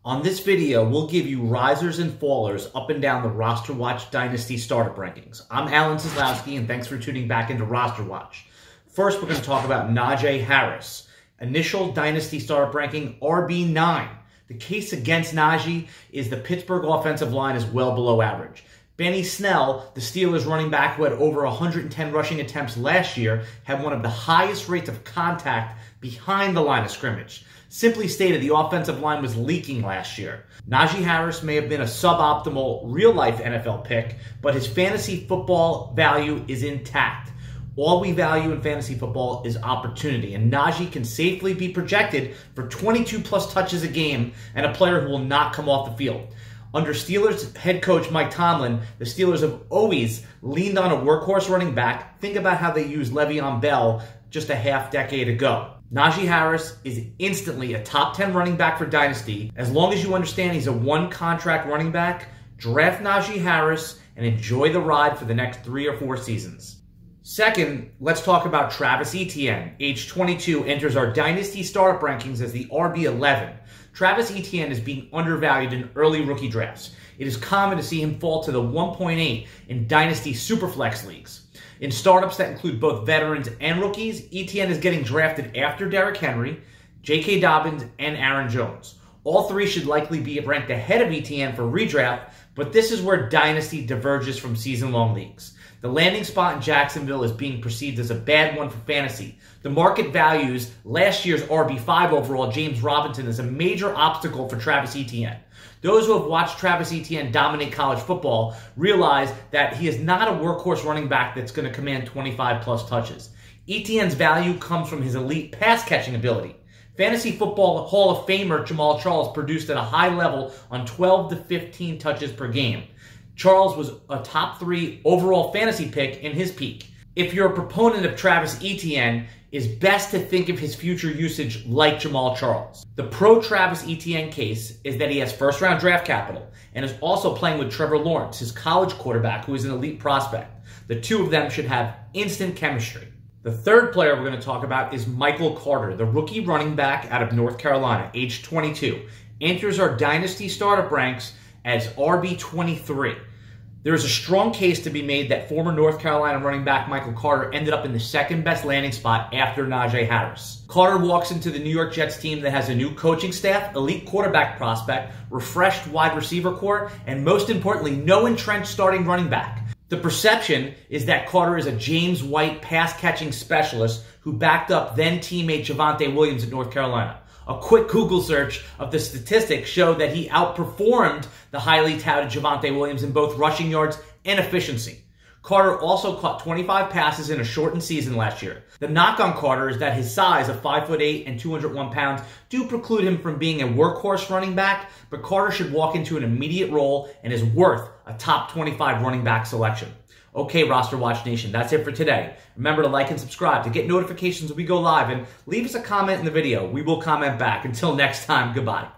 On this video, we'll give you risers and fallers up and down the RosterWatch Dynasty Startup rankings. I'm Alan Seslowsky, and thanks for tuning back into RosterWatch. First, we're going to talk about Najee Harris. Initial Dynasty Startup ranking, RB9. The case against Najee is the Pittsburgh offensive line is well below average. Benny Snell, the Steelers running back who had over 110 rushing attempts last year, had one of the highest rates of contact behind the line of scrimmage. Simply stated, the offensive line was leaking last year. Najee Harris may have been a suboptimal real-life NFL pick, but his fantasy football value is intact. All we value in fantasy football is opportunity, and Najee can safely be projected for 22-plus touches a game and a player who will not come off the field. Under Steelers head coach Mike Tomlin, the Steelers have always leaned on a workhorse running back. Think about how they used Le'Veon Bell just a half-decade ago. Najee Harris is instantly a top 10 running back for Dynasty. As long as you understand he's a one-contract running back, draft Najee Harris and enjoy the ride for the next 3 or 4 seasons. Second, let's talk about Travis Etienne. Age 22, enters our Dynasty Startup rankings as the RB11. Travis Etienne is being undervalued in early rookie drafts. It is common to see him fall to the 1.8 in Dynasty Superflex leagues. In startups that include both veterans and rookies, Etienne is getting drafted after Derrick Henry, J.K. Dobbins, and Aaron Jones. All three should likely be ranked ahead of Etienne for redraft, but this is where Dynasty diverges from season-long leagues. The landing spot in Jacksonville is being perceived as a bad one for fantasy. The market values last year's RB5 overall, James Robinson, as a major obstacle for Travis Etienne. Those who have watched Travis Etienne dominate college football realize that he is not a workhorse running back that's going to command 25-plus touches. Etienne's value comes from his elite pass-catching ability. Fantasy Football Hall of Famer Jamaal Charles produced at a high level on 12 to 15 touches per game. Charles was a top 3 overall fantasy pick in his peak. If you're a proponent of Travis Etienne, it's best to think of his future usage like Jamaal Charles. The pro-Travis Etienne case is that he has first-round draft capital and is also playing with Trevor Lawrence, his college quarterback, who is an elite prospect. The two of them should have instant chemistry. The third player we're going to talk about is Michael Carter, the rookie running back out of North Carolina, age 22. Enters our Dynasty Startup ranks as RB23. There is a strong case to be made that former North Carolina running back Michael Carter ended up in the second best landing spot after Najee Harris. Carter walks into the New York Jets team that has a new coaching staff, elite quarterback prospect, refreshed wide receiver core, and most importantly, no entrenched starting running back. The perception is that Carter is a James White pass-catching specialist who backed up then-teammate Javonte Williams at North Carolina. A quick Google search of the statistics showed that he outperformed the highly touted Javonte Williams in both rushing yards and efficiency. Carter also caught 25 passes in a shortened season last year. The knock on Carter is that his size of 5'8" and 201 pounds do preclude him from being a workhorse running back, but Carter should walk into an immediate role and is worth a top 25 running back selection. Okay, RosterWatch Nation, that's it for today. Remember to like and subscribe to get notifications when we go live, and leave us a comment in the video. We will comment back. Until next time, goodbye.